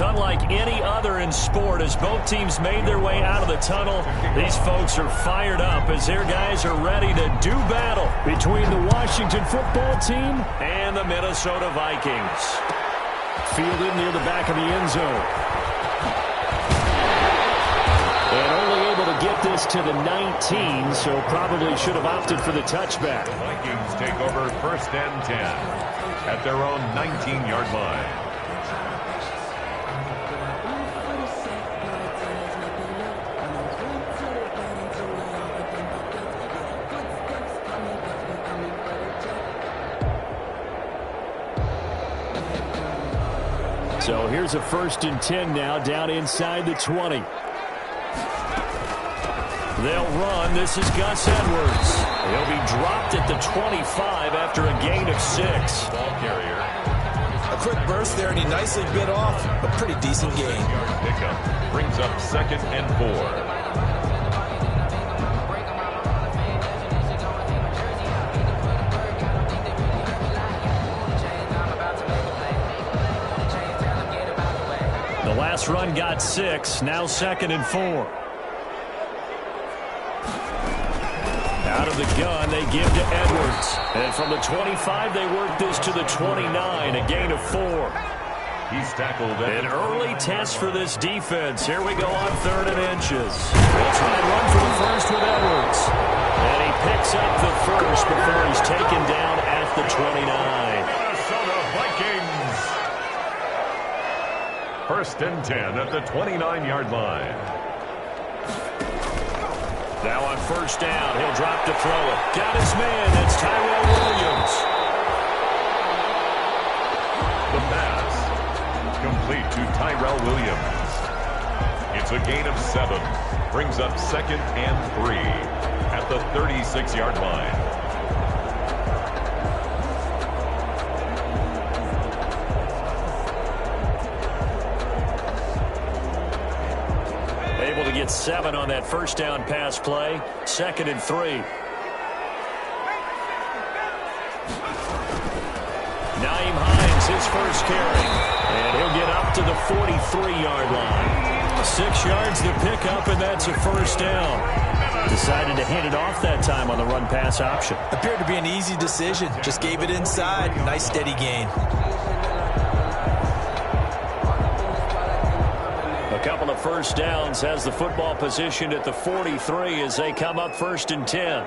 Unlike any other in sport, as both teams made their way out of the tunnel, these folks are fired up as their guys are ready to do battle between the Washington football team and the Minnesota Vikings. Fielded near the back of the end zone. And only able to get this to the 19, so probably should have opted for the touchback. The Vikings take over 1st and 10 at their own 19-yard line. So here's a 1st and 10 now, down inside the 20. They'll run. This is Gus Edwards. He'll be dropped at the 25 after a gain of 6. Ball carrier. A quick burst there, and he nicely bit off a pretty decent gain. 6-yard pickup brings up 2nd and 4. Last run got 6. Now 2nd and 4. Out of the gun, they give to Edwards. And from the 25, they work this to the 29, a gain of 4. He's tackled. An early test for this defense. Here we go on 3rd and inches. They'll try and run for the first with Edwards. And he picks up the first before he's taken down at the 29. Minnesota Vikings. 1st and 10 at the 29-yard line. Now on 1st down, he'll drop to throw it. Got his man. It's Tyrell Williams. The pass complete to Tyrell Williams. It's a gain of 7. Brings up 2nd and 3 at the 36-yard line. Able to get 7 on that 1st down pass play. 2nd and 3. Nyheim Hines, his first carry. And he'll get up to the 43-yard line. 6 yards to pick up, and that's a 1st down. Decided to hand it off that time on the run-pass option. Appeared to be an easy decision. Just gave it inside. Nice steady gain. A couple of 1st downs has the football positioned at the 43 as they come up 1st and 10.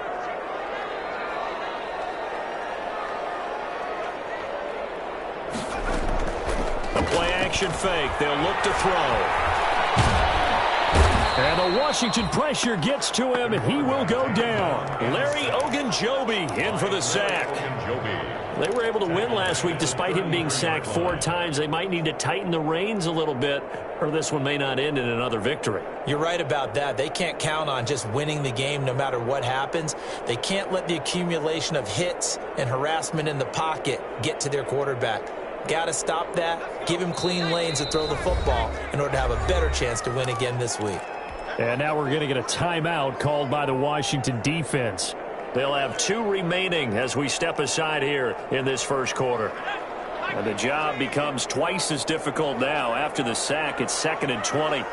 A play-action fake. They'll look to throw. And the Washington pressure gets to him, and he will go down. Larry Ogunjobi in for the sack. They were able to win last week despite him being sacked 4 times. They might need to tighten the reins a little bit, or this one may not end in another victory. You're right about that. They can't count on just winning the game no matter what happens. They can't let the accumulation of hits and harassment in the pocket get to their quarterback. Got to stop that, give him clean lanes to throw the football in order to have a better chance to win again this week. And now we're going to get a timeout called by the Washington defense. They'll have 2 remaining as we step aside here in this 1st quarter. And the job becomes twice as difficult now after the sack. It's 2nd and 20. Now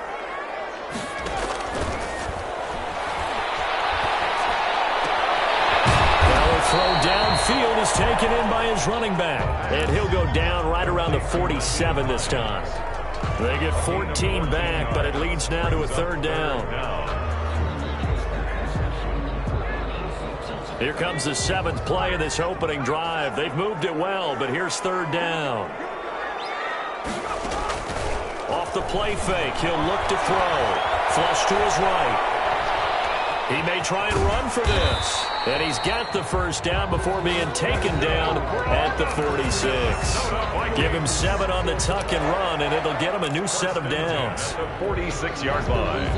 a throw downfield is taken in by his running back. And he'll go down right around the 47 this time. They get 14 back, but it leads now to a 3rd down. Here comes the 7th play of this opening drive. They've moved it well, but here's 3rd down. Off the play fake, he'll look to throw. Flush to his right. He may try and run for this. And he's got the 1st down before being taken down at the 46. Give him 7 on the tuck and run, and it'll get him a new set of downs. The 46-yard line.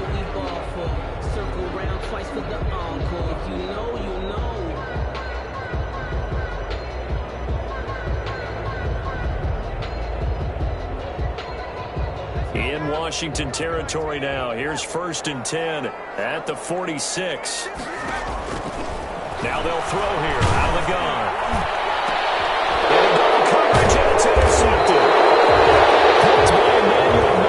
In Washington territory now. Here's 1st and 10 at the 46. Now they'll throw here out of the gun. And coverage, and it's intercepted. Picked by Emmanuel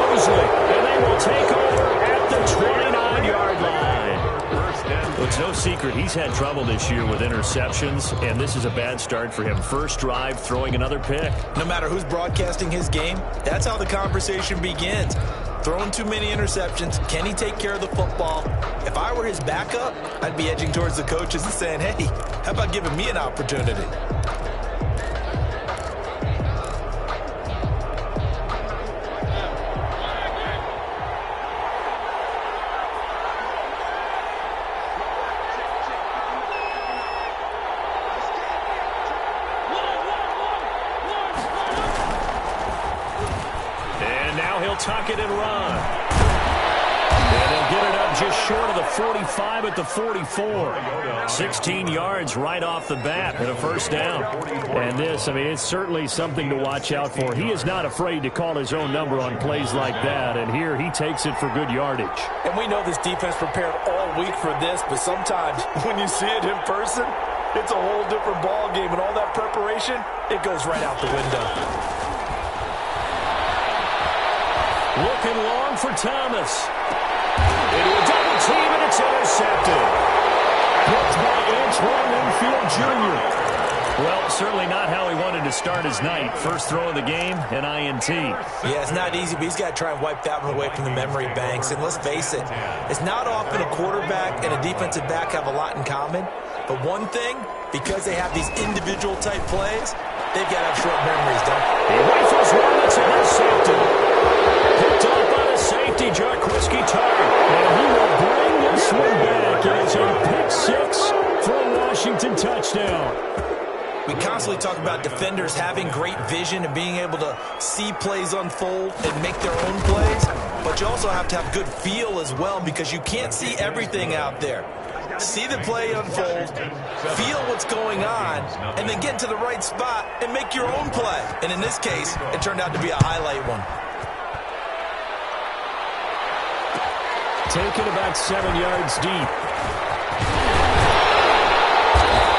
secret. He's had trouble this year with interceptions, and this is a bad start for him. First drive, throwing another pick. No matter who's broadcasting his game, that's how the conversation begins. Throwing too many interceptions. Can he take care of the football? If I were his backup, I'd be edging towards the coaches and saying, hey, how about giving me an opportunity? Tuck it and run. And they'll get it up just short of the 45 at the 44. 16 yards right off the bat and a first down. And this, I mean, it's certainly something to watch out for. He is not afraid to call his own number on plays like that. And here he takes it for good yardage. And we know this defense prepared all week for this, but sometimes when you see it in person, it's a whole different ball game. And all that preparation, it goes right out the window. Looking long for Thomas. Into a double team, and it's intercepted. Picked by Antoine Winfield Jr. Well, certainly not how he wanted to start his night. First throw of the game, an INT. Yeah, it's not easy, but he's got to try and wipe that one away from the memory banks. And let's face it, it's not often a quarterback and a defensive back have a lot in common. But one thing, because they have these individual type plays, they've got to have short memories, don't they? He rifles one that's intercepted. Picked up by the safety, Jarquiski Tartt. And he will bring this one back. It's a pick six for a Washington touchdown. We constantly talk about defenders having great vision and being able to see plays unfold and make their own plays. But you also have to have good feel as well because you can't see everything out there. See the play unfold, feel what's going on, and then get to the right spot and make your own play. And in this case, it turned out to be a highlight one. Taken about 7 yards deep.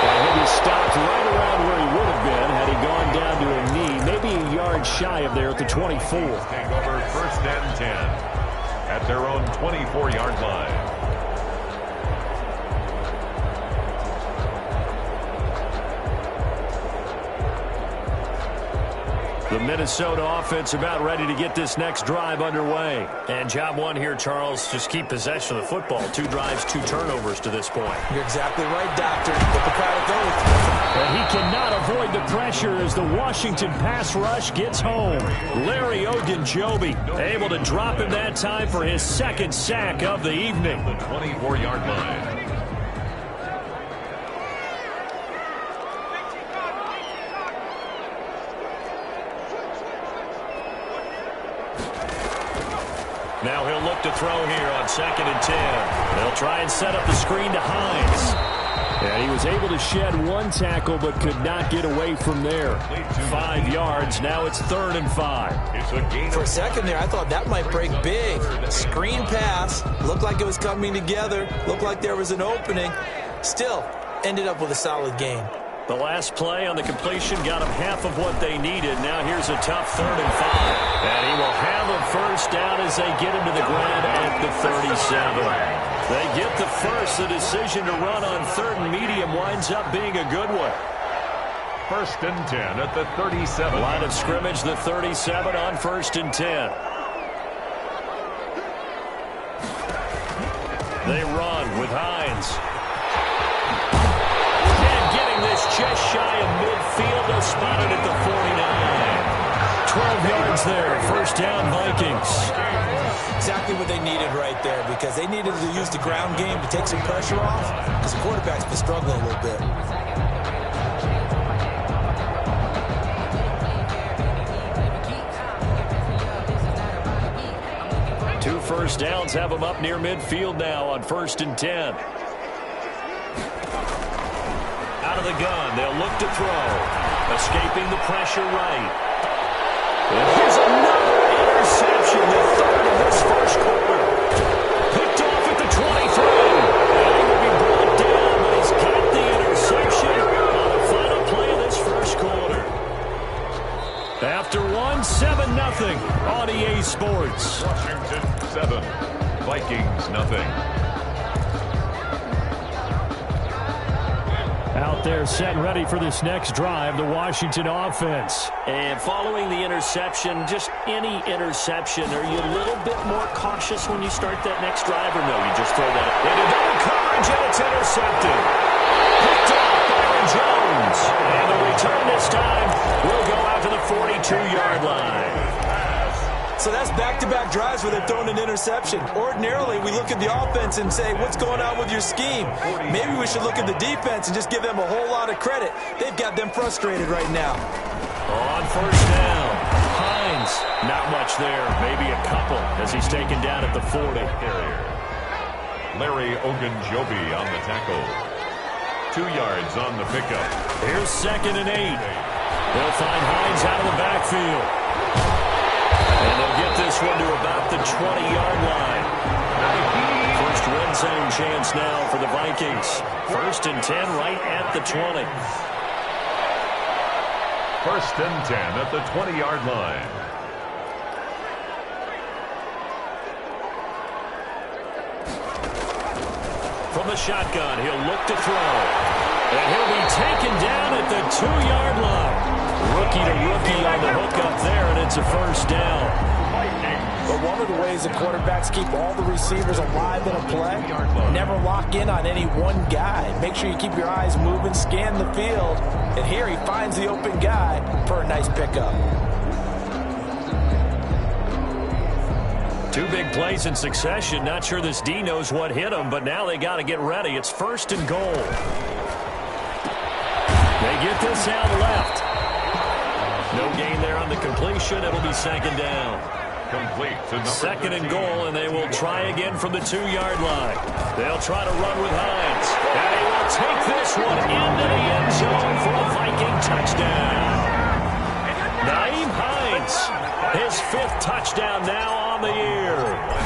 And he'll be stopped right around where he would have been had he gone down to a knee, maybe a yard shy of there at the 24. Take over first and 10 at their own 24-yard line. The Minnesota offense about ready to get this next drive underway. And job one here, Charles, just keep possession of the football. 2 drives, 2 turnovers to this point. You're exactly right, Doctor. Hippocratic oath. And he cannot avoid the pressure as the Washington pass rush gets home. Larry Ogunjobi able to drop him that time for his second sack of the evening. The 24-yard line. Now he'll look to throw here on 2nd and 10. They'll try and set up the screen to Hines. And he was able to shed 1 tackle but could not get away from there. 5 yards. Now it's 3rd and 5. For a second there, I thought that might break big. Screen pass. Looked like it was coming together. Looked like there was an opening. Still, ended up with a solid game. The last play on the completion got them half of what they needed. Now here's a tough 3rd and 5. And he will have a first down as they get him to the ground at the 37. They get the first. The decision to run on 3rd and medium winds up being a good one. First and 10 at the 37. Line of scrimmage, the 37 on 1st and 10. They run with Hines. Just shy of midfield. They'll spot it at the 49. 12 yards there. First down, Vikings. Exactly what they needed right there because they needed to use the ground game to take some pressure off because the quarterback's been struggling a little bit. Two first downs have them up near midfield now on 1st and 10. Out of the gun, they'll look to throw. Escaping the pressure right. And here's another interception, the 3rd of this first quarter. Picked off at the 23. And he will be brought down, but he's got the interception on the final play of this first quarter. After 7-0 on EA Sports. Washington 7, Vikings 0. Out there set and ready for this next drive, the Washington offense. And following the interception, just any interception, are you a little bit more cautious when you start that next drive, or no, you just throw that into double coverage, and it's intercepted. Picked up by Aaron Jones. And the return this time will go out to the 42-yard line. So that's back-to-back drives where they've thrown an interception. Ordinarily, we look at the offense and say, what's going on with your scheme? Maybe we should look at the defense and just give them a whole lot of credit. They've got them frustrated right now. On first down, Hines. Not much there, maybe a couple as he's taken down at the 40. Larry Ogunjobi on the tackle. 2 yards on the pickup. Here's 2nd and 8. They'll find Hines out of the backfield. And they'll get this one to about the 20-yard line. First red zone chance now for the Vikings. 1st and 10 right at the 20. 1st and 10 at the 20-yard line. From the shotgun, he'll look to throw. And he'll be taken down at the 2-yard line. Rookie to rookie on the hook up there, and it's a first down. But one of the ways the quarterbacks keep all the receivers alive in a play, never lock in on any one guy. Make sure you keep your eyes moving, scan the field. And here he finds the open guy for a nice pickup. 2 big plays in succession. Not sure this D knows what hit him, but now they got to get ready. It's 1st and goal. They get this out left. No gain there on the completion. It'll be 2nd down. Complete to number 2nd and 13. goal, and they will try again from the 2-yard line. They'll try to run with Hines. And he will take this one into the end zone for a Viking touchdown. Nyheim Hines, his 5th touchdown now on the year.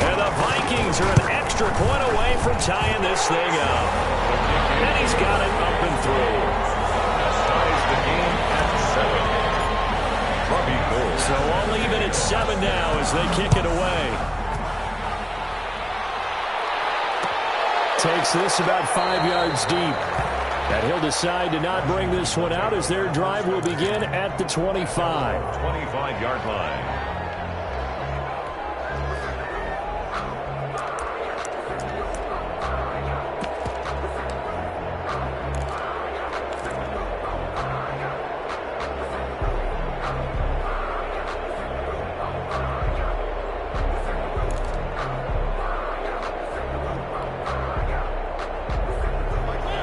And the Vikings are an extra point away from tying this thing up. And he's got it up and through. Ties the game at 7. So all even at 7 now as they kick it away. Takes this about 5 yards deep. And he'll decide to not bring this one out as their drive will begin at the 25. 25-yard line.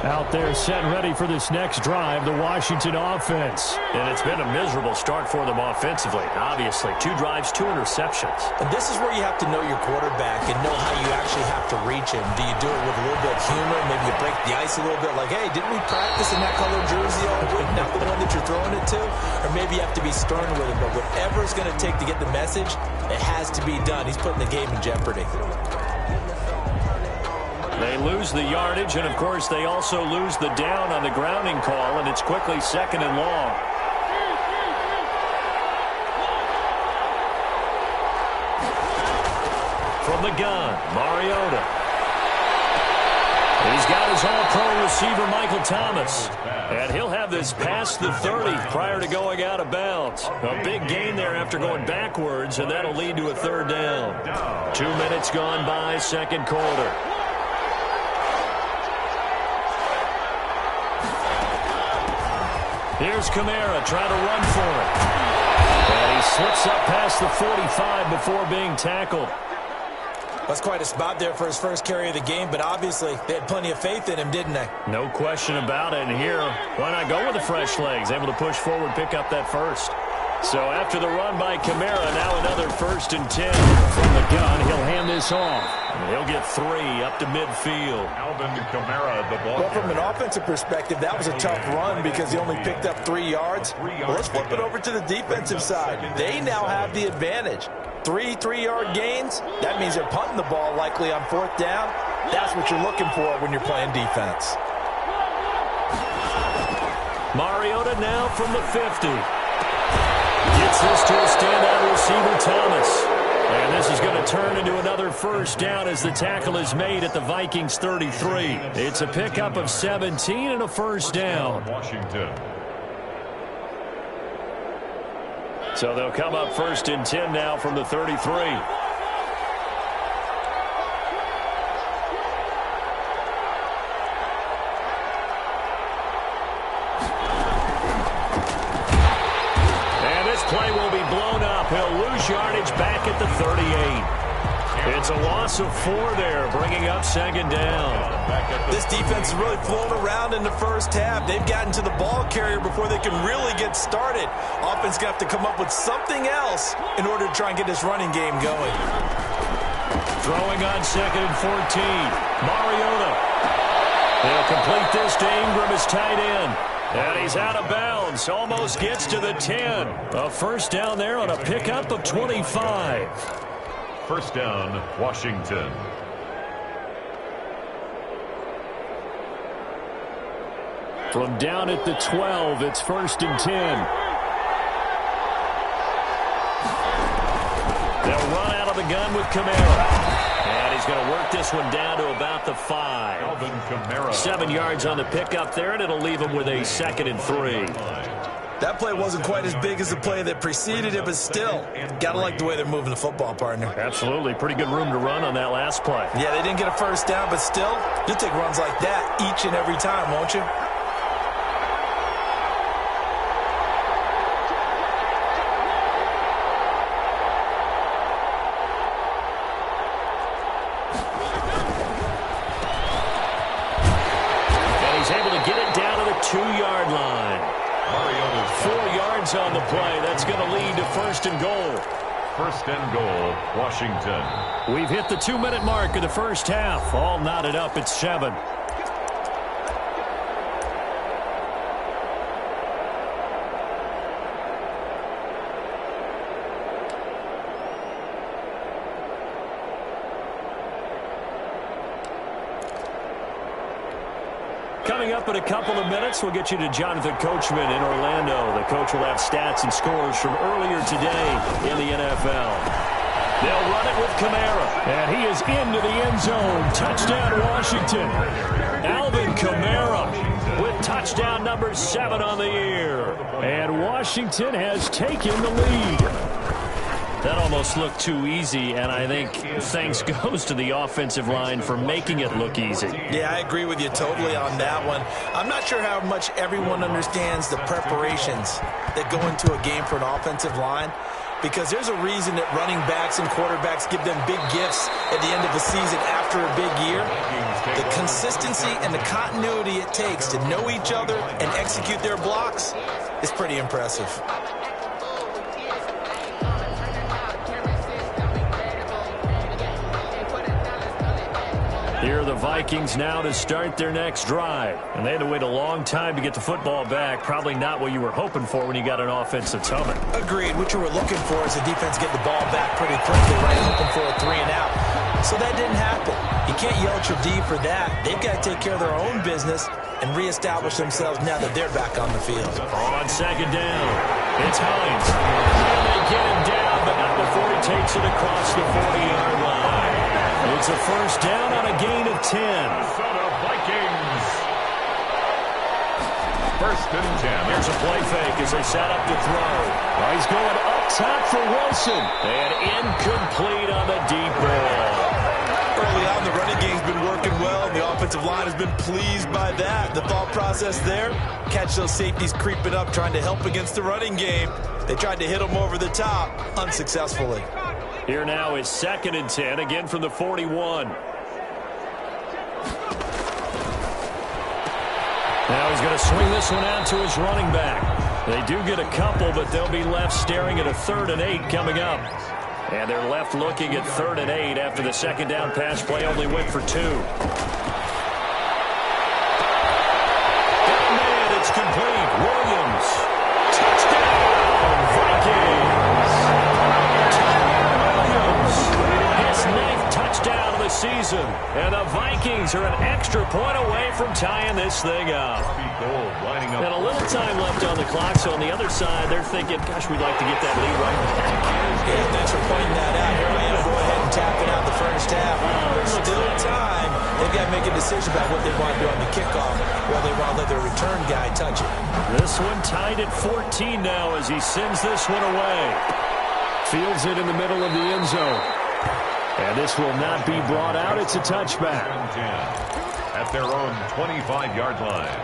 Out there set and ready for this next drive, the Washington offense. And it's been a miserable start for them offensively. Obviously, 2 drives, 2 interceptions. And this is where you have to know your quarterback and know how you actually have to reach him. Do you do it with a little bit of humor? Maybe you break the ice a little bit like, hey, didn't we practice in that color jersey all week? Not the one that you're throwing it to? Or maybe you have to be stern with him. But whatever it's going to take to get the message, it has to be done. He's putting the game in jeopardy. They lose the yardage, and, of course, they also lose the down on the grounding call, and it's quickly 2nd and long. From the gun, Mariota. He's got his all-pro receiver, Michael Thomas. And he'll have this past the 30 prior to going out of bounds. A big gain there after going backwards, and that'll lead to a 3rd down. 2 minutes gone by, 2nd quarter. Here's Kamara trying to run for it. And he slips up past the 45 before being tackled. That's quite a spot there for his first carry of the game, but obviously they had plenty of faith in him, didn't they? No question about it. And here, why not go with the fresh legs? Able to push forward, pick up that first. So after the run by Kamara, now another 1st and 10. From the gun, he'll hand this off. And he'll get 3 up to midfield. Alvin Kamara, the ball. Well, from an offensive perspective, that was a tough run because he only picked up 3 yards. Well, let's flip it over to the defensive side. They now have the advantage. 3 3-yard gains, that means they're punting the ball likely on 4th down. That's what you're looking for when you're playing defense. Mariota now from the 50. Gets this to a standout receiver, Thomas. And this is going to turn into another first down as the tackle is made at the Vikings 33. It's a pickup of 17 and a first down. Washington. So they'll come up 1st and 10 now from the 33. Play will be blown up. He'll lose yardage back at the 38. It's a loss of 4 there, bringing up 2nd down. This defense is really flown around in the first half. They've gotten to the ball carrier before they can really get started. Offense going to have to come up with something else in order to try and get this running game going. Throwing on 2nd and 14. Mariota. They'll complete this to Ingram as tight end. And he's out of bounds. Almost gets to the 10. A first down there on a pickup of 25. First down, Washington. From down at the 12, it's 1st and 10. They'll run out of the gun with Kamara. And he's going to work this one down to about the 5. Alvin Kamara. 7 yards on the pickup there, and it'll leave him with a 2nd and 3. That play wasn't quite as big as the play that preceded it, but still, got to like the way they're moving the football, partner. Absolutely. Pretty good room to run on that last play. Yeah, they didn't get a first down, but still, you'll take runs like that each and every time, won't you? On the play. That's going to lead to 1st and goal. 1st and goal, Washington. We've hit the 2-minute mark of the first half. All knotted up at 7. Coming up in a couple of minutes, we'll get you to Jonathan Coachman in Orlando. The coach will have stats and scores from earlier today in the NFL. They'll run it with Kamara, and he is into the end zone. Touchdown, Washington. Alvin Kamara with touchdown number 7 on the year. And Washington has taken the lead. That almost looked too easy, and I think thanks goes to the offensive line for making it look easy. Yeah, I agree with you totally on that one. I'm not sure how much everyone understands the preparations that go into a game for an offensive line, because there's a reason that running backs and quarterbacks give them big gifts at the end of the season after a big year. The consistency and the continuity it takes to know each other and execute their blocks is pretty impressive. Here are the Vikings now to start their next drive. And they had to wait a long time to get the football back. Probably not what you were hoping for when you got an offensive tumbling. Agreed. What you were looking for is the defense get the ball back pretty quickly, right? Hoping for a 3 and out. So that didn't happen. You can't yell at your D for that. They've got to take care of their own business and reestablish themselves now that they're back on the field. On 2nd down, it's Hines. And they get him down, but not before he takes it across the 40-yard line. It's a first down on a gain of 10. Minnesota Vikings. 1st and 10. Here's a play fake as they set up to throw. He's going up top for Wilson. And incomplete on the deep ball. Early on, the running game's been working well, and the offensive line has been pleased by that. The thought process there, catch those safeties creeping up, trying to help against the running game. They tried to hit them over the top, unsuccessfully. Here now is 2nd and 10, again from the 41. Now he's going to swing this one out to his running back. They do get a couple, but they'll be left staring at a 3rd and 8 coming up. And they're left looking at 3rd and 8 after the 2nd down pass play only went for 2. And it's complete. Williams. Touchdown, Vikings. His 9th touchdown of the season. And the Vikings are an extra point away from tying this thing up. And a little time left on the clock, so on the other side, they're thinking, gosh, we'd like to get that lead right back. Yeah, thanks for pointing that out. Here I am, go ahead and tapping out the first half. There's still time. They've got to make a decision about what they want to do on the kickoff, or they want to let their return guy touch it. This one tied at 14 now as he sends this one away. Fields it in the middle of the end zone. And this will not be brought out. It's a touchback. At their own 25-yard line.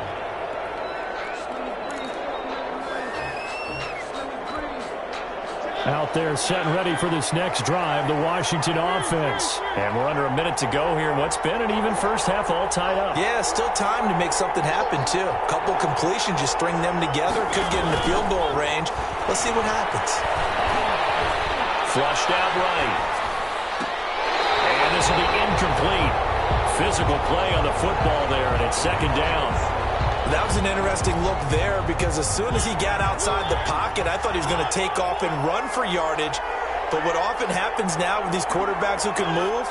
Out there set and ready for this next drive, the Washington offense. And we're under a minute to go here. What's been an even first half all tied up. Yeah, still time to make something happen, too. A couple completions, just string them together. Could get in the field goal range. Let's see what happens. Flushed out right. And this will be incomplete. Physical play on the football there, and it's second down. That was an interesting look there because as soon as he got outside the pocket, I thought he was going to take off and run for yardage. But what often happens now with these quarterbacks who can move,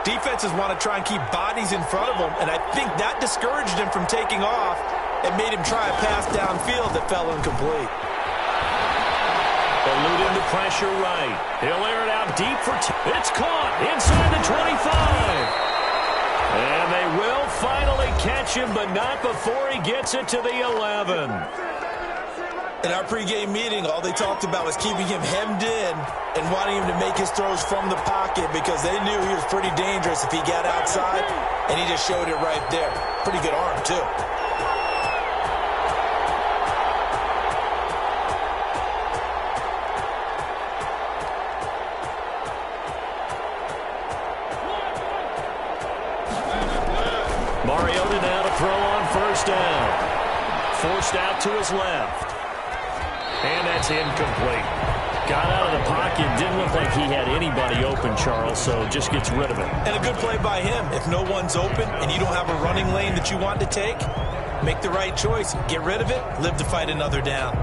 defenses want to try and keep bodies in front of them, and I think that discouraged him from taking off and made him try a pass downfield that fell incomplete. Eluding the pressure right. He'll air it out deep for it's caught inside the 25. And they will finally catch him, but not before he gets it to the 11. In our pregame meeting, all they talked about was keeping him hemmed in and wanting him to make his throws from the pocket because they knew he was pretty dangerous if he got outside, and he just showed it right there. Pretty good arm, too. Mariota now to throw on first down. Forced out to his left. And that's incomplete. Got out of the pocket. Didn't look like he had anybody open, Charles, so just gets rid of it. And a good play by him. If no one's open and you don't have a running lane that you want to take, make the right choice. Get rid of it. Live to fight another down.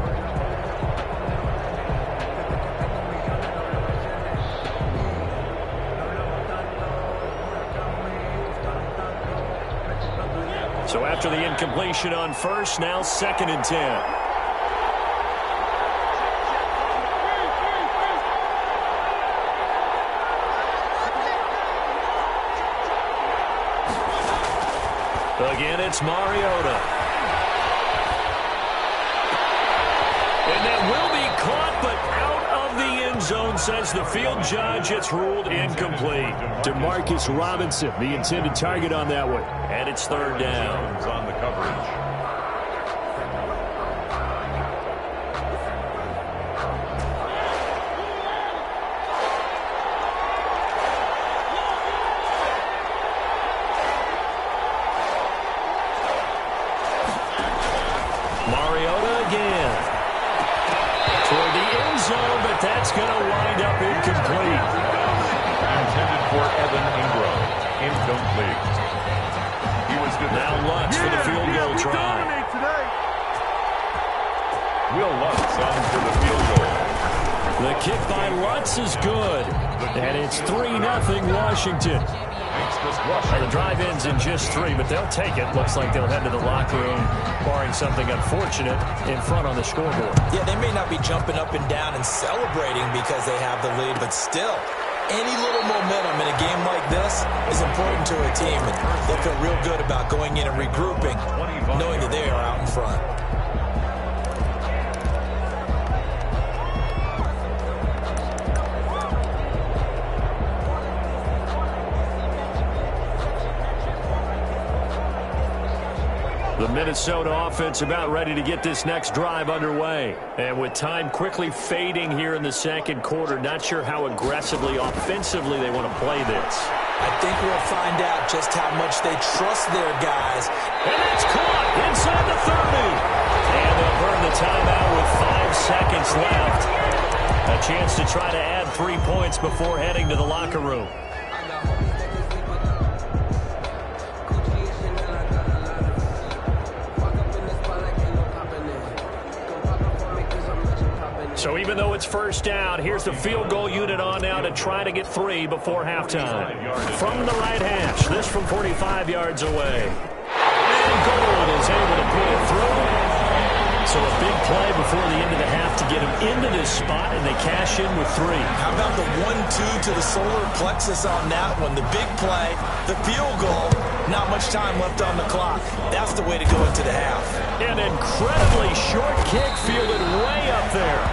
So after the incompletion on first, now 2nd and 10. Again, it's Mariota. And that will be caught, but out of the end zone, says the field judge. It's ruled incomplete. Demarcus Robinson, the intended target on that one. And it's 3rd down. On the coverage. Mariota again. Toward the end zone, but that's going to wind up incomplete. Intended for Evan Ingram. Incomplete. Now Lutz for the field goal try. Will Lutz on for the field goal. The kick by Lutz is good. And it's 3-0 Washington. The drive ends in just 3, but they'll take it. Looks like they'll head to the locker room, barring something unfortunate, in front on the scoreboard. Yeah, they may not be jumping up and down and celebrating because they have the lead, but still, any little momentum in a game like this is important to a team, and they'll feel real good about going in and regrouping, knowing that they are out in front. The Minnesota offense about ready to get this next drive underway. And with time quickly fading here in the second quarter, not sure how aggressively, offensively they want to play this. I think we'll find out just how much they trust their guys. And that's caught inside the 30. And they'll burn the timeout with 5 seconds left. A chance to try to add 3 points before heading to the locker room. So even Even though it's first down, here's the field goal unit on now to try to get 3 before halftime. From the right hash, this from 45 yards away. And Gold is able to put it through. So a big play before the end of the half to get him into this spot, and they cash in with 3. How about the 1-2 to the solar plexus on that one? The big play, the field goal, not much time left on the clock. That's the way to go into the half. An incredibly short kick fielded way up there.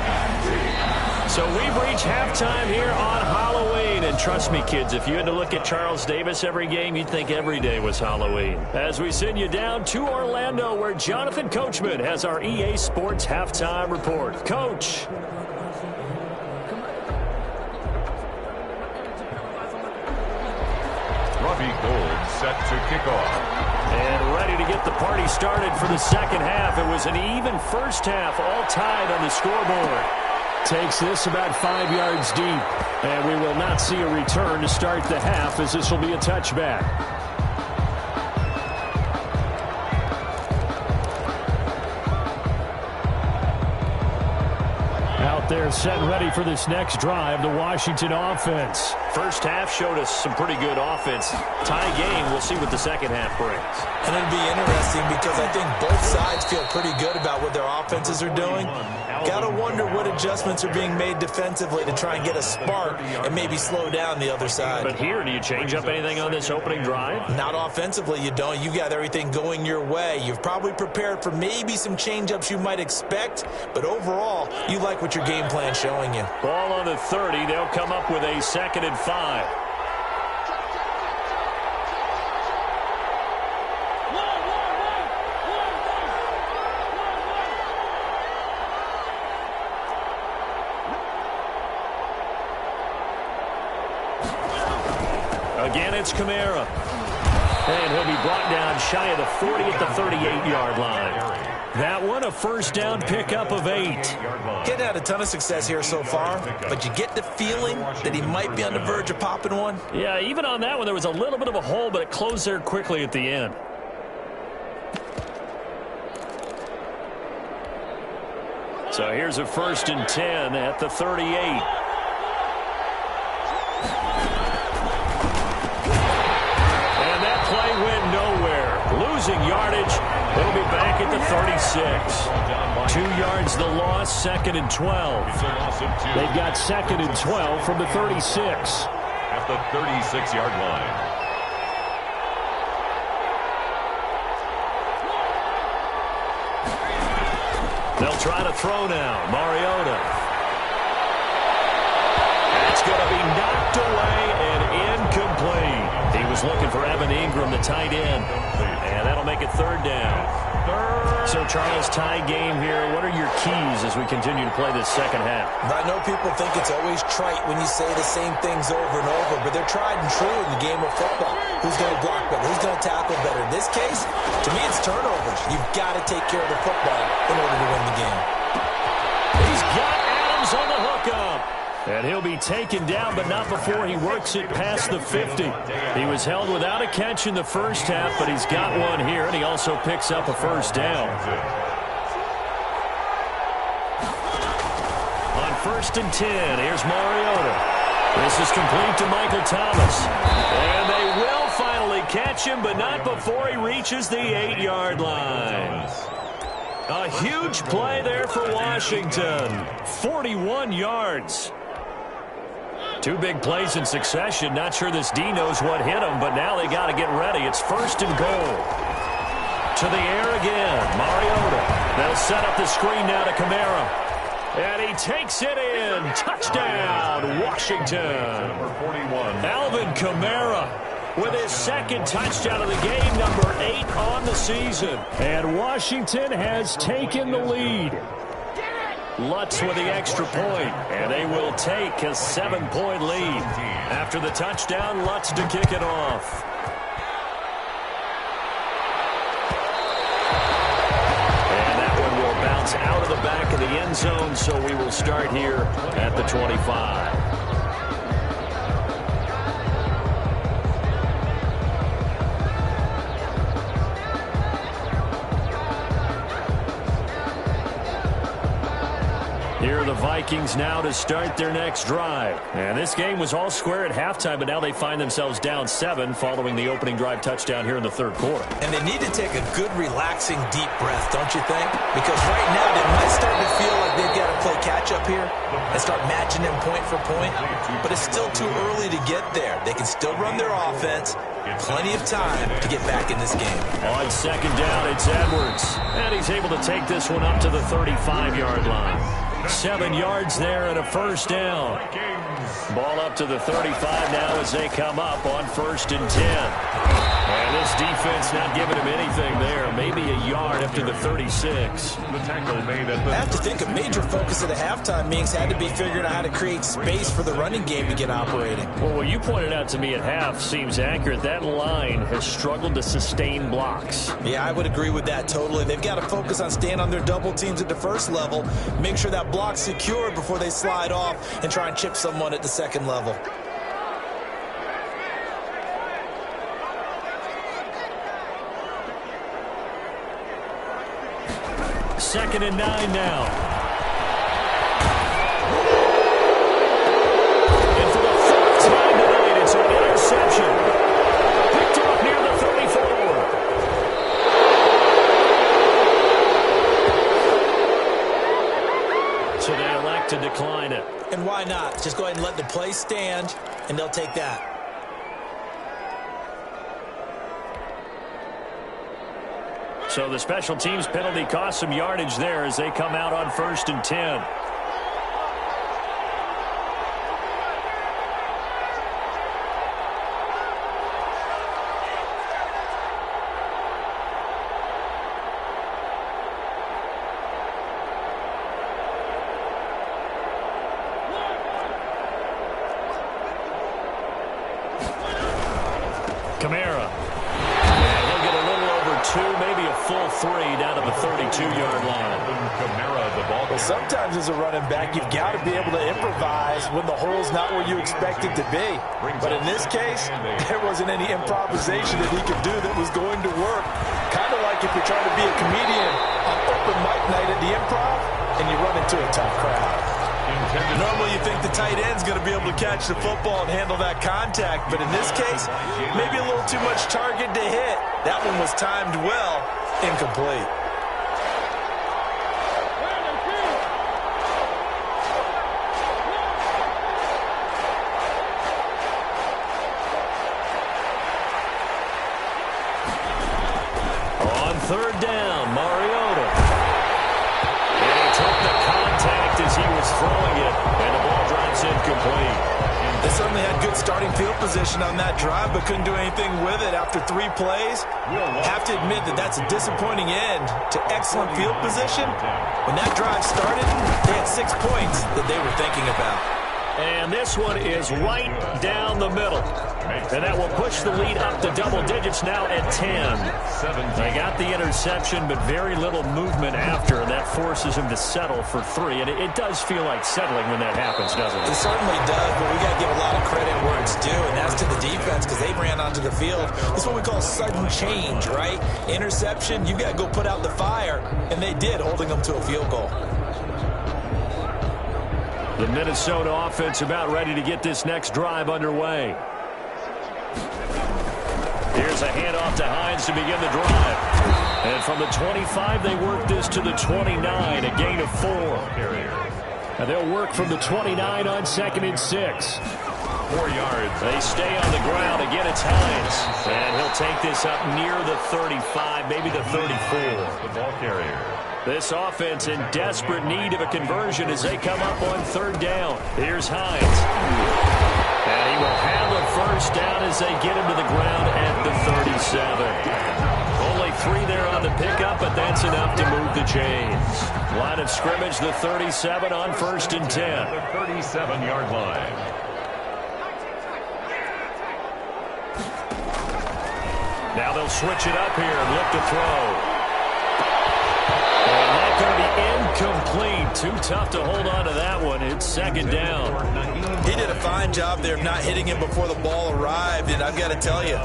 So we've reached halftime here on Halloween. And trust me, kids, if you had to look at Charles Davis every game, you'd think every day was Halloween. As we send you down to Orlando, where Jonathan Coachman has our EA Sports Halftime Report. Coach. Robbie Gould set to kick off. And ready to get the party started for the second half. It was an even first half, all tied on the scoreboard. Takes this about 5 yards deep. And we will not see a return to start the half, as this will be a touchback. Out there set and ready for this next drive, the Washington offense. First half showed us some pretty good offense. Tie game, we'll see what the second half brings. And it'll be interesting because I think both sides feel pretty good about what their offenses are doing. Got to wonder what adjustments are being made defensively to try and get a spark and maybe slow down the other side. But here, do you change up anything on this opening drive? Not offensively, you don't. You got everything going your way. You've probably prepared for maybe some change-ups you might expect, but overall, you like what your game plan's showing you. Ball on the 30. They'll come up with a 2nd and 5. Again, it's Kamara. And he'll be brought down shy of the 40 at the 38-yard line. That one, a first down pickup of 8. Getting had a ton of success here so far, but you get the feeling that he might be on the verge of popping one. Yeah, even on that one, there was a little bit of a hole, but it closed there quickly at the end. So here's a 1st and 10 at the 38. Went nowhere. Losing yardage. It'll be back at the 36. 2 yards the loss, 2nd and 12. They've got 2nd and 12 from the 36. At the 36-yard line. They'll try to throw now. Mariota. That's going to be knocked away and incomplete. He was looking for Evan Ingram, the tight end. And that'll make it 3rd down. So, Charles, tie game here. What are your keys as we continue to play this second half? I know people think it's always trite when you say the same things over and over, but they're tried and true in the game of football. Who's going to block better? Who's going to tackle better? In this case, to me, it's turnovers. You've got to take care of the football in order to win the game. He's got Adams on the hookup. And he'll be taken down, but not before he works it past the 50. He was held without a catch in the first half, but he's got one here, and he also picks up a first down. On 1st and 10, here's Mariota. This is complete to Michael Thomas. And they will finally catch him, but not before he reaches the 8-yard line. A huge play there for Washington. 41 yards. 2 big plays in succession. Not sure this D knows what hit him, but now they got to get ready. It's 1st and goal. To the air again. Mariota. They'll set up the screen now to Kamara. And he takes it in. Touchdown, Washington. Number 41. Alvin Kamara with his 2nd touchdown of the game, number 8 on the season. And Washington has taken the lead. Lutz with the extra point, and they will take a 7-point lead. After the touchdown, Lutz to kick it off. And that one will bounce out of the back of the end zone, so we will start here at the 25. Here are the Vikings now to start their next drive. And this game was all square at halftime, but now they find themselves down 7 following the opening drive touchdown here in the third quarter. And they need to take a good, relaxing, deep breath, don't you think? Because right now they might start to feel like they've got to play catch-up here and start matching them point for point. But it's still too early to get there. They can still run their offense. Plenty of time to get back in this game. On second down, it's Edwards. And he's able to take this one up to the 35-yard line. 7 yards there and a first down. Ball up to the 35 now as they come up on 1st and 10. And this defense not giving him anything there. Maybe a yard up to the 36. The tackle made at the... I have to think a major focus at the halftime meetings had to be figuring out how to create space for the running game to get operating. Well, what you pointed out to me at half seems accurate. That line has struggled to sustain blocks. Yeah, I would agree with that totally. They've got to focus on staying on their double teams at the first level, make sure that block's secured before they slide off and try and chip someone at the second level. Second and 9 now. And for the 4th time tonight, it's an interception. Picked off near the 34. So they elect to decline it. And why not? Just go ahead and let the play stand, and they'll take that. So the special teams penalty cost some yardage there as they come out on 1st and 10. Kamara. And he'll get a little over 2, maybe a full 3 down to the 32-yard line. Kamara, the ball. Well, sometimes as a running back, you've got to be able to improvise when the hole's not where you expect it to be. But in this case, there wasn't any improvisation that he could do that was going to work. Kind of like if you're trying to be a comedian on open mic night at the Improv and you run into a tough crowd. Normally you think the tight end's going to be able to catch the football and handle that contact, but in this case, maybe a little too much target to hit. That one was timed well, incomplete. On 3rd down, Mariota. And he took the contact as he was throwing it, and the ball drops incomplete. They certainly had good starting field position on that drive, but couldn't do anything with it after 3 plays. Have to admit that that's a disappointing end to excellent field position. When that drive started, they had 6 points that they were thinking about. And this one is right down the middle. And that will push the lead up to double digits now at 10. They got the interception, but very little movement after, and that forces him to settle for 3. And it does feel like settling when that happens, doesn't it? It certainly does, but we got to give a lot of credit where it's due, and that's to the defense because they ran onto the field. This is what we call sudden change, right? Interception, you got to go put out the fire, and they did, holding them to a field goal. The Minnesota offense about ready to get this next drive underway. Here's a handoff to Hines to begin the drive. And from the 25, they work this to the 29, a gain of 4. And they'll work from the 29 on 2nd and 6. 4 yards. They stay on the ground. Again, it's Hines. And he'll take this up near the 35, maybe the 34. The ball carrier. This offense in desperate need of a conversion as they come up on 3rd down. Here's Hines. And he will have a first down as they get him to the ground at the 37. Only 3 there on the pickup, but that's enough to move the chains. Line of scrimmage, the 37 on 1st and 10. The 37-yard line. Now they'll switch it up here and look to throw. And that's going to be incomplete. Too tough to hold on to that one. It's 2nd down. He did a fine job there of not hitting him before the ball arrived, and I've got to tell you,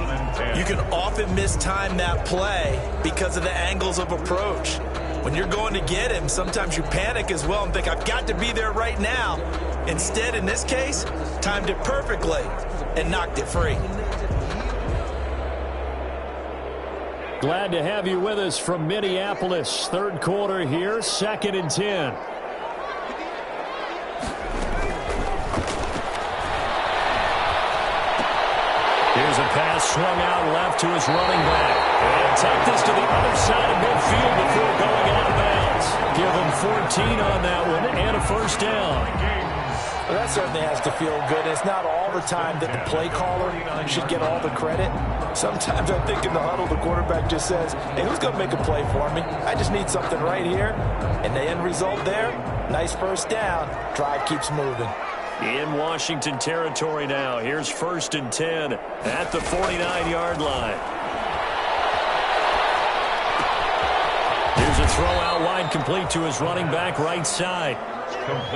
you can often mistime that play because of the angles of approach. When you're going to get him, sometimes you panic as well and think, I've got to be there right now. Instead, in this case, timed it perfectly and knocked it free. Glad to have you with us from Minneapolis. Third quarter here, 2nd and 10. Here's a pass swung out left to his running back. And take this to the other side of midfield before going out of bounds. Give him 14 on that one and a first down. Well, that certainly has to feel good. It's not all the time that the play caller should get all the credit. Sometimes I think in the huddle, the quarterback just says, hey, who's going to make a play for me? I just need something right here. And the end result there, nice first down. Drive keeps moving. In Washington territory now. Here's 1st and 10 at the 49-yard line. Here's a throw out wide, complete to his running back right side.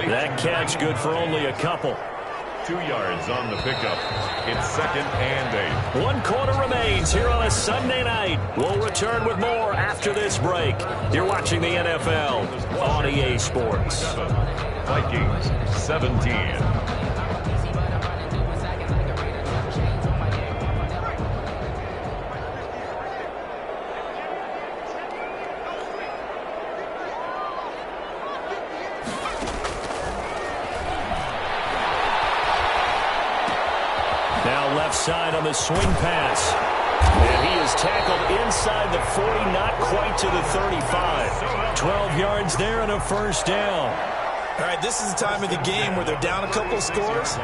That catch good for only a couple. 2 yards on the pickup. It's 2nd and 8. 1 quarter remains here on a Sunday night. We'll return with more after this break. You're watching the NFL on EA Sports. Vikings 17. Now left side on the swing pass. And he is tackled inside the 40, not quite to the 35. 12 yards there and a first down. All right, this is the time of the game where they're down a couple of scores,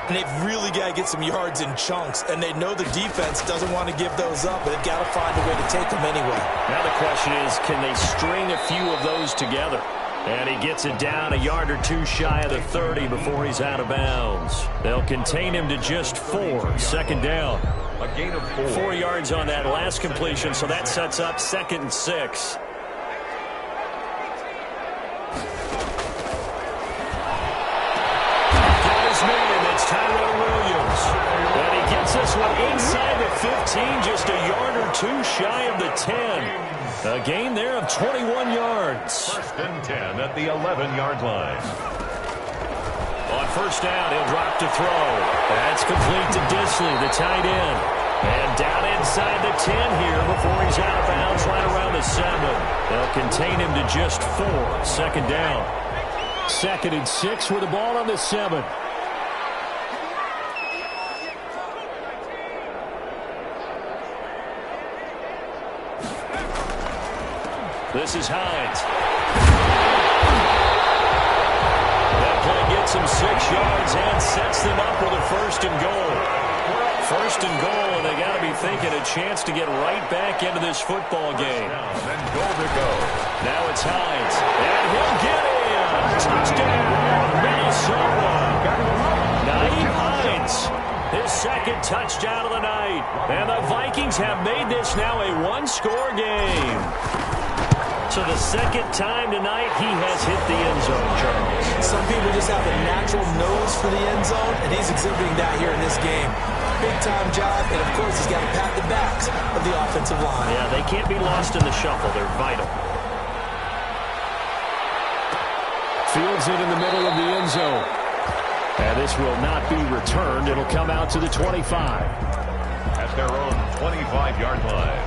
and they've really got to get some yards in chunks, and they know the defense doesn't want to give those up, but they've got to find a way to take them anyway. Now the question is, can they string a few of those together? And he gets it down a yard or two shy of the 30 before he's out of bounds. They'll contain him to just 4. 2nd down. A gain of 4. 4 yards on that last completion, so that sets up 2nd and 6. Tyrell Williams. And he gets this one inside the 15, just a yard or two shy of the 10. A gain there of 21 yards. 1st and 10 at the 11-yard line. On first down, he'll drop to throw. That's complete to Disley, the tight end. And down inside the 10 here before he's out of bounds right around the 7. They'll contain him to just 4. 2nd down. 2nd and 6 with the ball on the 7. This is Hines. That play gets him 6 yards and sets them up with a 1st and goal. 1st and goal, and they got to be thinking a chance to get right back into this football game. And goal to go. Now it's Hines, and he'll get in. Touchdown, Minnesota. Nyheim Hines, his 2nd touchdown of the night. And the Vikings have made this now a 1-score game. So the 2nd time tonight he has hit the end zone, Charles. Some people just have a natural nose for the end zone, and he's exhibiting that here in this game. Big-time job, and of course he's got to pat the backs of the offensive line. Yeah, they can't be lost in the shuffle. They're vital. Fields it in the middle of the end zone. And this will not be returned. It'll come out to the 25. At their own 25-yard line.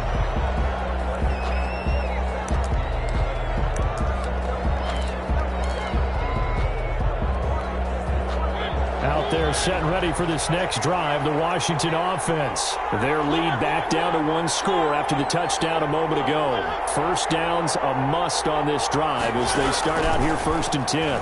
Out there set and ready for this next drive, the Washington offense. Their lead back down to 1 score after the touchdown a moment ago. First down's a must on this drive as they start out here 1st and 10.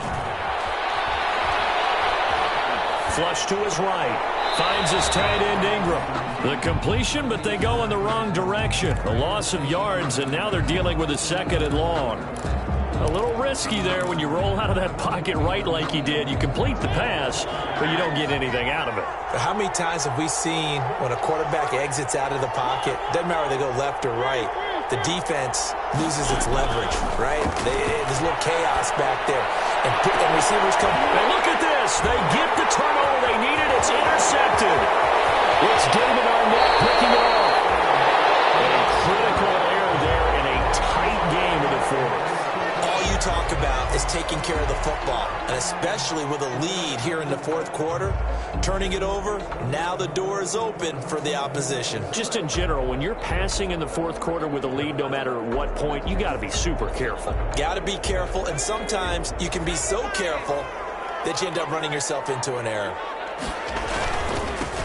Flush to his right. Finds his tight end Ingram. The completion, but they go in the wrong direction. A loss of yards, and now they're dealing with a 2nd and long. A little risky there when you roll out of that pocket right like he did. You complete the pass, but you don't get anything out of it. How many times have we seen when a quarterback exits out of the pocket, doesn't matter whether they go left or right, the defense loses its leverage, right? There's a little chaos back there. And receivers come. And look at this. They get the turnover they needed. It's intercepted. It's David Arnett picking it up. A critical error there in a tight game in the 4th. taking care of the football, and especially with a lead here in the fourth quarter, turning it over, now the door is open for the opposition. Just in general, when you're passing in the fourth quarter with a lead, no matter what point, you got to be super careful. Got to be careful, and sometimes you can be so careful that you end up running yourself into an error.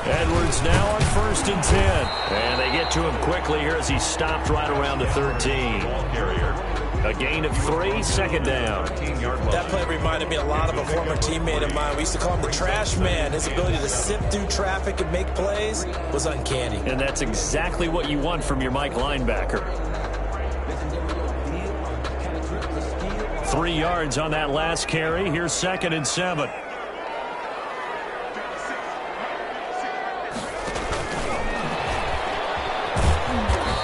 Edwards now on 1st and 10. And they get to him quickly here as he stopped right around the 13. A gain of 3, 2nd down. That play reminded me a lot of a former teammate of mine. We used to call him the trash man. His ability to sift through traffic and make plays was uncanny. And that's exactly what you want from your Mike linebacker. 3 yards on that last carry. Here's 2nd and 7.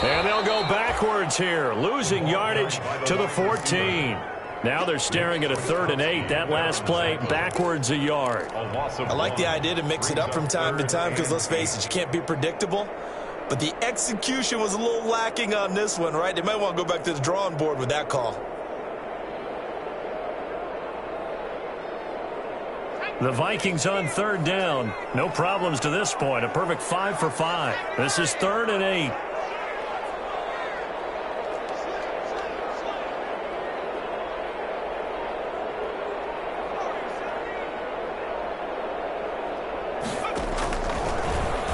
And they'll go backwards here, losing yardage to the 14. Now they're staring at a 3rd and 8. That last play, backwards a yard. I like the idea to mix it up from time to time because, let's face it, you can't be predictable. But the execution was a little lacking on this one, right? They might want to go back to the drawing board with that call. The Vikings on 3rd down. No problems to this point. A perfect 5 for 5. This is 3rd and 8.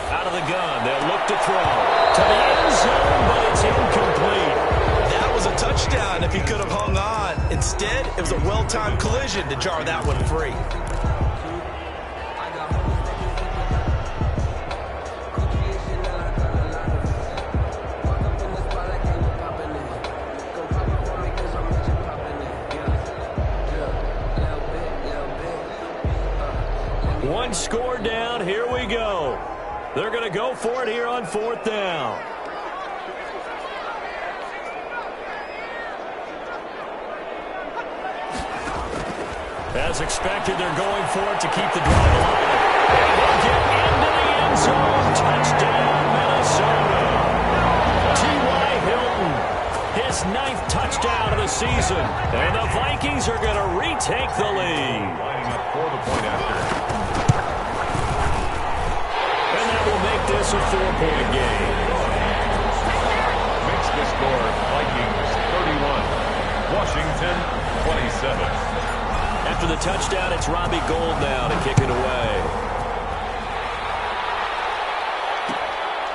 Out of the gun, they'll look to throw to the end zone, but it's incomplete. That was a touchdown if he could have hung on. Instead, it was a well-timed collision to jar that one free. One score down. Here we go. They're going to go for it here on 4th down. As expected, they're going for it to keep the drive alive. And they'll get into the end zone. Touchdown, Minnesota. T.Y. Hilton, his 9th touchdown of the season. And the Vikings are going to retake the lead. Lining up for the point after. And that will make this a 4-point game. Makes the score Vikings 31, Washington 27. After the touchdown, it's Robbie Gould now to kick it away.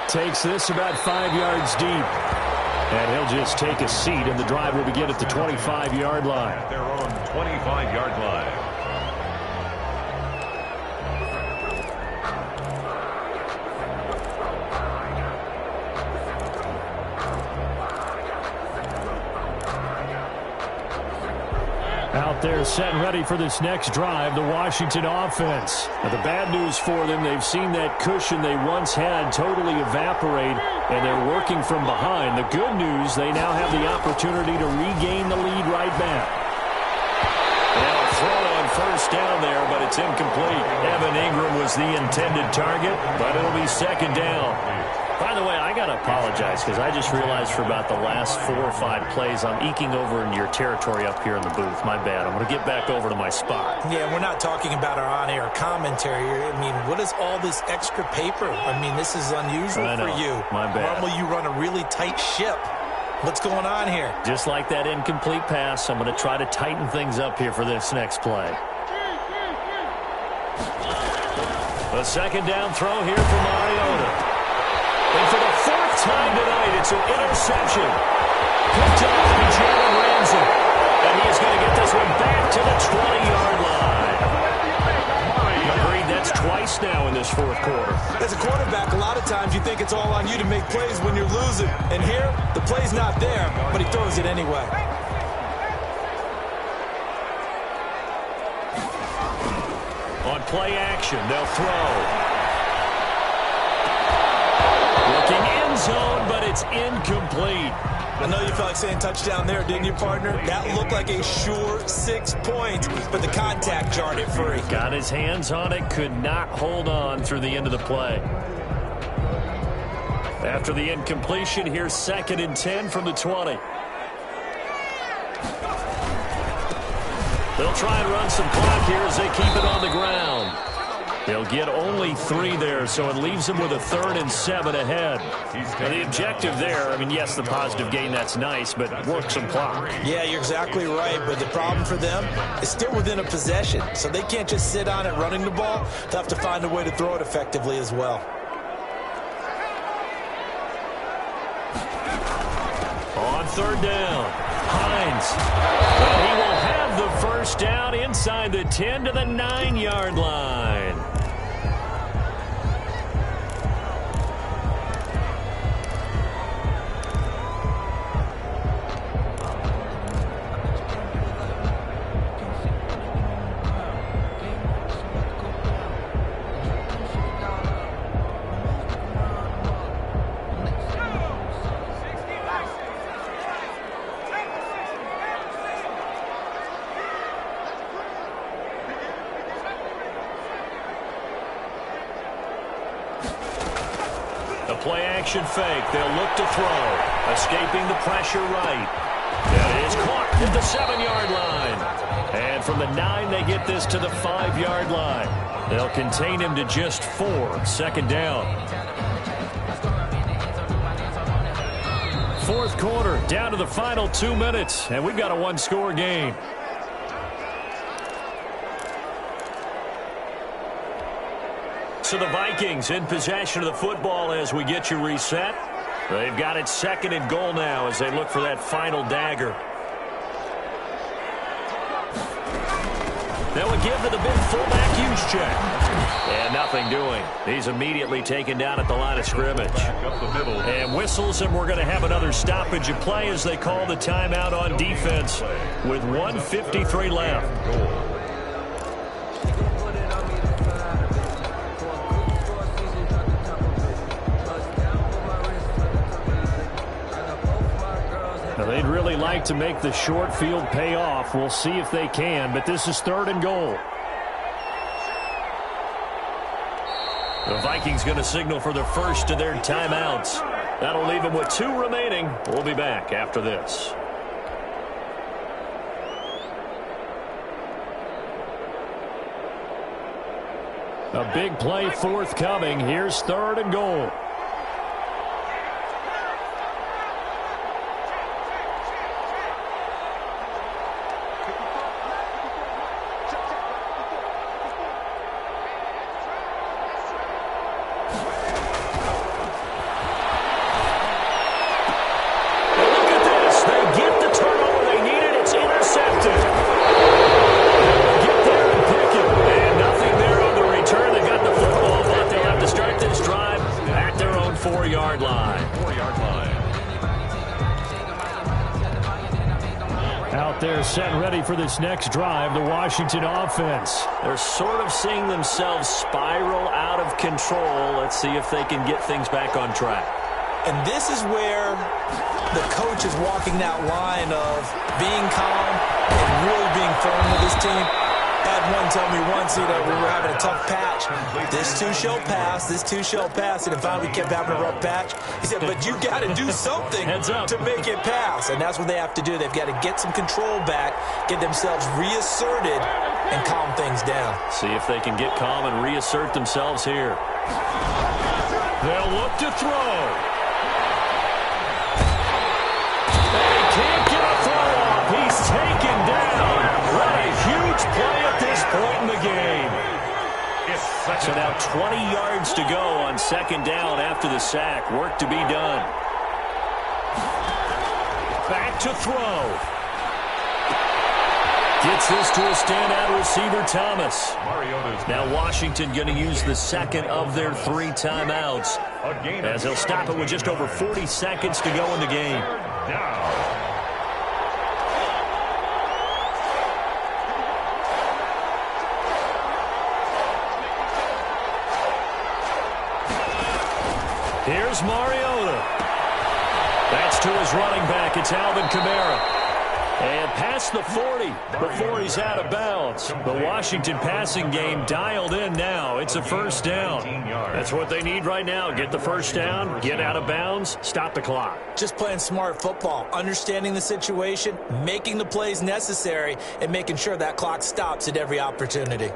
Takes this about 5 yards deep. And he'll just take a seat, and the drive will begin at the 25-yard line. At their own 25-yard line. Out there set and ready for this next drive, the Washington offense. Now, the bad news for them, they've seen that cushion they once had totally evaporate, and they're working from behind. The good news, they now have the opportunity to regain the lead right back. And a throw on 1st down there, but it's incomplete. Evan Ingram was the intended target, but it'll be 2nd down. By the way, I got to apologize because I just realized for about the last 4 or 5 plays I'm eking over into your territory up here in the booth. My bad. I'm going to get back over to my spot. Yeah, we're not talking about our on-air commentary here. I mean, what is all this extra paper? I mean, this is unusual for you. My bad. Normally you run a really tight ship. What's going on here? Just like that incomplete pass, I'm going to try to tighten things up here for this next play. A 2nd down throw here for Mariota. And for the 4th time tonight, it's an interception. Picked off by Jalen Ramsey. And he's going to get this one back to the 20-yard line. Agreed, that's twice now in this 4th quarter. As a quarterback, a lot of times you think it's all on you to make plays when you're losing. And here, the play's not there, but he throws it anyway. On play action, they'll throw. Looking end zone, but it's incomplete. I know you felt like saying touchdown there, didn't you, partner? That looked like a sure 6 points, but the contact jarred it free. Got his hands on it, could not hold on through the end of the play. After the incompletion, here's 2nd and 10 from the 20. They'll try and run some clock here as they keep it on the ground. They'll get only 3 there, so it leaves them with a 3rd and 7 ahead. Now, the objective there, I mean, yes, the positive gain, that's nice, but work some clock. Yeah, you're exactly right, but the problem for them is still within a possession, so they can't just sit on it running the ball. They'll have to find a way to throw it effectively as well. On 3rd down, Hines. And he will have the first down inside the 10 to the 9-yard line. Play-action fake. They'll look to throw. Escaping the pressure right. That is caught at the 7-yard line. And from the 9, they get this to the 5-yard line. They'll contain him to just 4. 2nd down. 4th quarter, down to the final 2 minutes, and we've got a 1-score game. So the Vikings in possession of the football as we get you reset. They've got it 2nd and goal now as they look for that final dagger. They'll give to the big fullback Juszczyk. And nothing doing. He's immediately taken down at the line of scrimmage. And whistles, and we're going to have another stoppage of play as they call the timeout on defense with 1:53 left. They'd really like to make the short field pay off. We'll see if they can, but this is 3rd and goal. The Vikings going to signal for the first of their timeouts. That'll leave them with 2 remaining. We'll be back after this. A big play forthcoming. Here's 3rd and goal. Set and ready for this next drive, the Washington offense. They're sort of seeing themselves spiral out of control. Let's see if they can get things back on track. And this is where the coach is walking that line of being calm and really being firm with his team. Had one tell me once, we were having a tough patch. This too shall pass, this too shall pass. And finally we kept having a rough patch. He said, but you got to do something to make it pass. And that's what they have to do. They've got to get some control back, get themselves reasserted, and calm things down. See if they can get calm and reassert themselves here. They'll look to throw. They can't get a throw off. He's taken down. What a huge play at this point in the game. So now 20 yards to go on 2nd down after the sack. Work to be done. Back to throw. Gets this to a standout receiver, Thomas. Now Washington going to use the 2nd of their 3 timeouts as they'll stop it with just over 40 seconds to go in the game. Here's Mariota. That's to his running back. It's Alvin Kamara. And past the 40 before he's out of bounds. The Washington passing game dialed in now. It's a first down. That's what they need right now. Get the first down, get out of bounds, stop the clock. Just playing smart football, understanding the situation, making the plays necessary, and making sure that clock stops at every opportunity.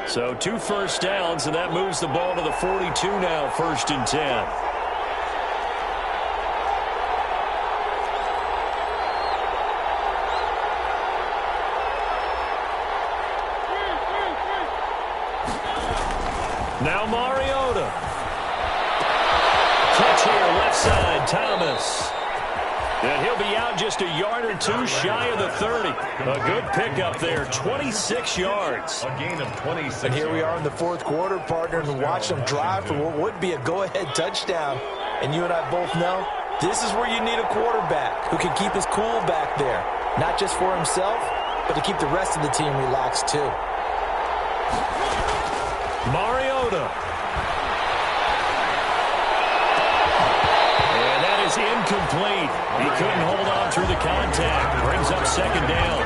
So 2 first downs, and that moves the ball to the 42 now, 1st and 10. Now Mariota. Catch here, left side, Thomas. And he'll be out just a yard or two shy of the 30. A good pickup there, 26 yards. A gain of 26. And here we are in the 4th quarter, partner, and watch them drive for what would be a go-ahead touchdown. And you and I both know this is where you need a quarterback who can keep his cool back there. Not just for himself, but to keep the rest of the team relaxed too. Mariota. Incomplete. He couldn't hold on through the contact. Brings up 2nd down.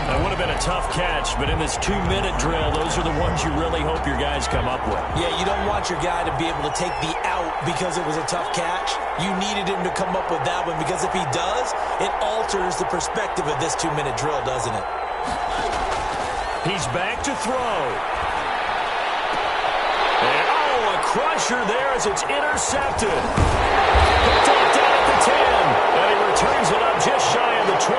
That would have been a tough catch, but in this 2-minute drill, those are the ones you really hope your guys come up with. Yeah, you don't want your guy to be able to take the out because it was a tough catch. You needed him to come up with that one because if he does, it alters the perspective of this 2-minute drill, doesn't it? He's back to throw. And, a crusher there as it's intercepted. Picked up down at the 10, and he returns it up just shy of the 20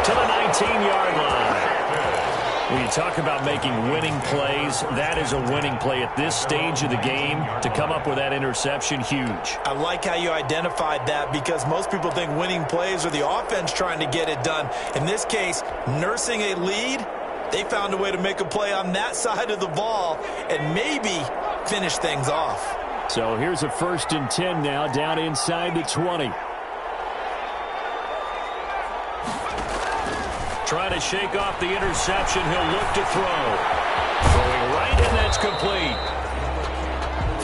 to the 19-yard line. When you talk about making winning plays, that is a winning play at this stage of the game. To come up with that interception, huge. I like how you identified that because most people think winning plays are the offense trying to get it done. In this case, nursing a lead, they found a way to make a play on that side of the ball and maybe finish things off. So here's a 1st and 10 now, down inside the 20. Trying to shake off the interception. He'll look to throw. Throwing right, and that's complete.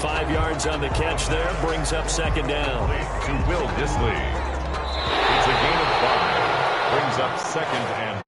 5 yards on the catch there, brings up 2nd down. To Will Dissly. It's a gain of 5. Brings up 2nd and